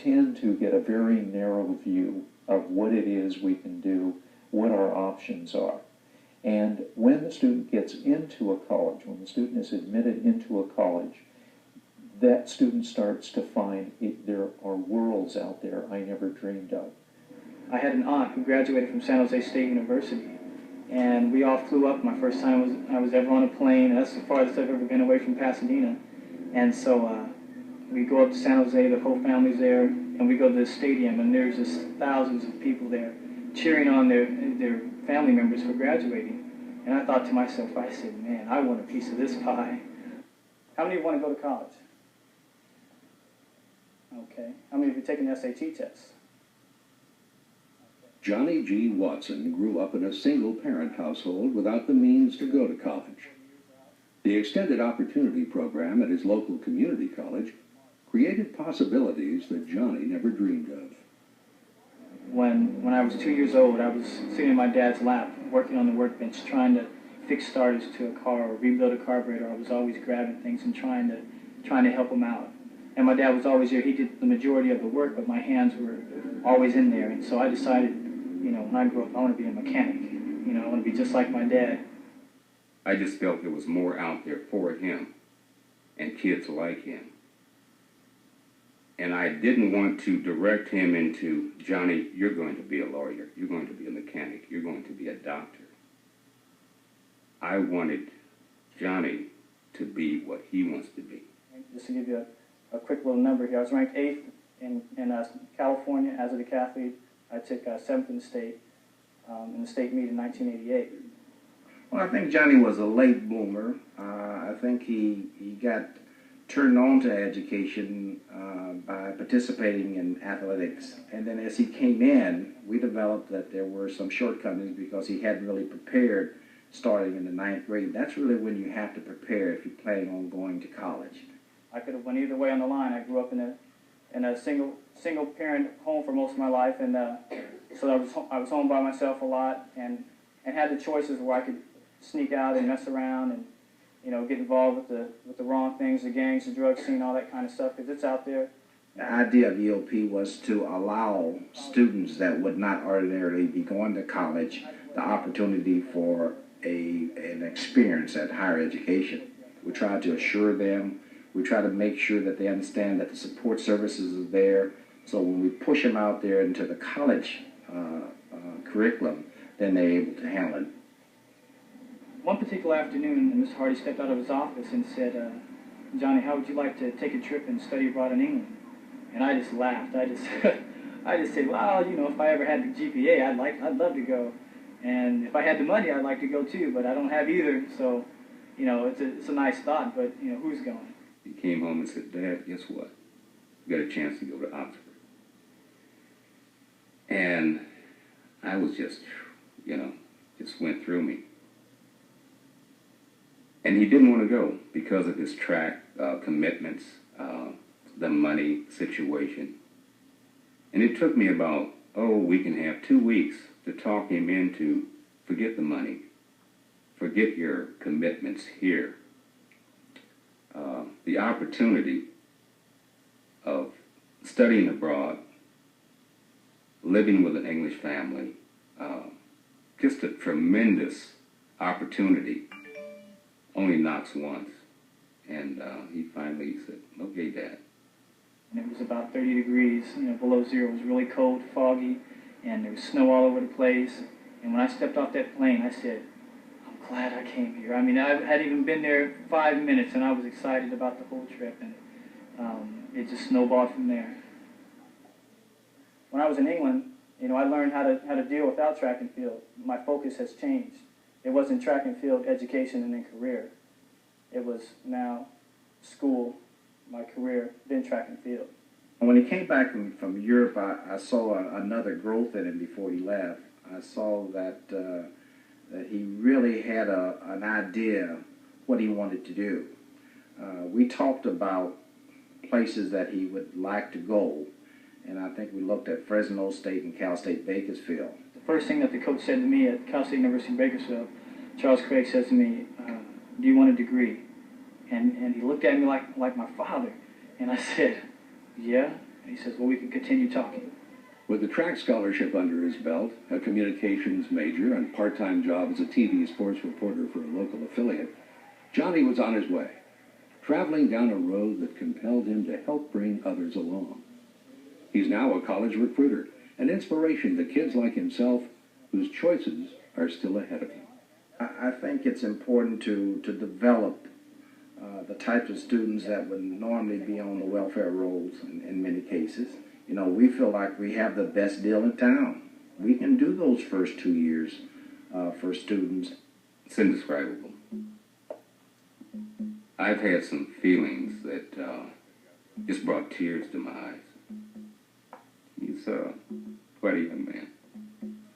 tend to get a very narrow view of what it is we can do, what our options are. And when the student gets into a college, when the student is admitted into a college, that student starts to find there are worlds out there I never dreamed of. I had an aunt who graduated from San Jose State University, and we all flew up. My first time I was ever on a plane. That's the farthest I've ever been away from Pasadena. And so we go up to San Jose, the whole family's there, and we go to the stadium, and there's just thousands of people there cheering on their family members for graduating. And I thought to myself, I said, man, I want a piece of this pie. How many of you want to go to college? Okay. How many of you taken the SAT test? Johnny G. Watson grew up in a single-parent household without the means to go to college. The Extended Opportunity Program at his local community college created possibilities that Johnny never dreamed of. When I was 2 years old, I was sitting in my dad's lap, working on the workbench, trying to fix starters to a car or rebuild a carburetor. I was always grabbing things and trying to help him out. And my dad was always there. He did the majority of the work, but my hands were always in there. And so I decided, you know, when I grow up, I want to be a mechanic. You know, I want to be just like my dad. I just felt there was more out there for him and kids like him. And I didn't want to direct him into, Johnny, you're going to be a lawyer, you're going to be a mechanic, you're going to be a doctor. I wanted Johnny to be what he wants to be. Just to give you a quick little number here, I was ranked 8th in California as a decathlete. I took 7th in the state meet in 1988. Well, I think Johnny was a late bloomer. I think he got turned on to education by participating in athletics. And then as he came in, we developed that there were some shortcomings because he hadn't really prepared starting in the 9th grade. That's really when you have to prepare if you're planning on going to college. I could have went either way on the line. I grew up in a single parent home for most of my life, and so I was home by myself a lot, and had the choices where I could sneak out and mess around and, you know, get involved with the wrong things, the gangs, the drug scene, all that kind of stuff, because it's out there. The idea of EOP was to allow students that would not ordinarily be going to college the opportunity for an experience at higher education. We try to assure them. We try to make sure that they understand that the support services are there. So when we push them out there into the college curriculum, then they're able to handle it. One particular afternoon, Mr. Hardy stepped out of his office and said, Johnny, how would you like to take a trip and study abroad in England? And I just laughed. I just said, well, you know, if I ever had the GPA, I'd love to go. And if I had the money, I'd like to go too, but I don't have either. So, you know, it's a nice thought, but, you know, who's going? He came home and said, Dad, guess what? You got a chance to go to Oxford. And I was just, you know, just went through me. And he didn't want to go because of his track commitments, the money situation. And it took me about, we can have 2 weeks to talk him into, forget the money, forget your commitments here. The opportunity of studying abroad, living with an English family, just a tremendous opportunity, only knocks once. And he finally said, okay, Dad. And it was about 30 degrees, you know, below zero. It was really cold, foggy, and there was snow all over the place. And when I stepped off that plane, I said, I'm glad I came here. I mean, I hadn't even been there 5 minutes, and I was excited about the whole trip, and it just snowballed from there. When I was in England, you know, I learned how to deal without track and field. My focus has changed. It wasn't track and field education and then career. It was now school, my career, then track and field. When he came back from Europe, I saw another growth in him before he left. I saw that that he really had an idea what he wanted to do. We talked about places that he would like to go, and I think we looked at Fresno State and Cal State Bakersfield. The first thing that the coach said to me at Cal State University Bakersfield, Charles Craig says to me, do you want a degree? And he looked at me like my father. And I said, yeah. And he says, well, we can continue talking. With a track scholarship under his belt, a communications major, and part-time job as a TV sports reporter for a local affiliate, Johnny was on his way, traveling down a road that compelled him to help bring others along. He's now a college recruiter, an inspiration to kids like himself whose choices are still ahead of him. I think it's important to develop the types of students that would normally be on the welfare rolls in many cases. You know, we feel like we have the best deal in town. We can do those first 2 years for students. It's indescribable. I've had some feelings that just brought tears to my eyes. He's quite a young man.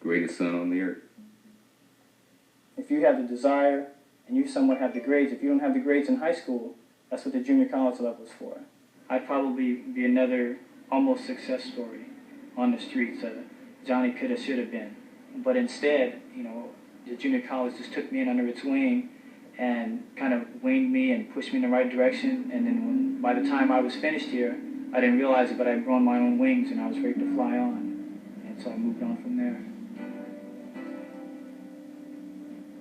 Greatest son on the earth. If you have the desire and you somewhat have the grades, if you don't have the grades in high school, that's what the junior college level is for. I'd probably be another almost success story on the streets. Johnny could have, should have been. But instead, you know, the junior college just took me in under its wing and kind of winged me and pushed me in the right direction. And then by the time I was finished here, I didn't realize it, but I'd grown my own wings and I was ready to fly on. And so I moved on from there.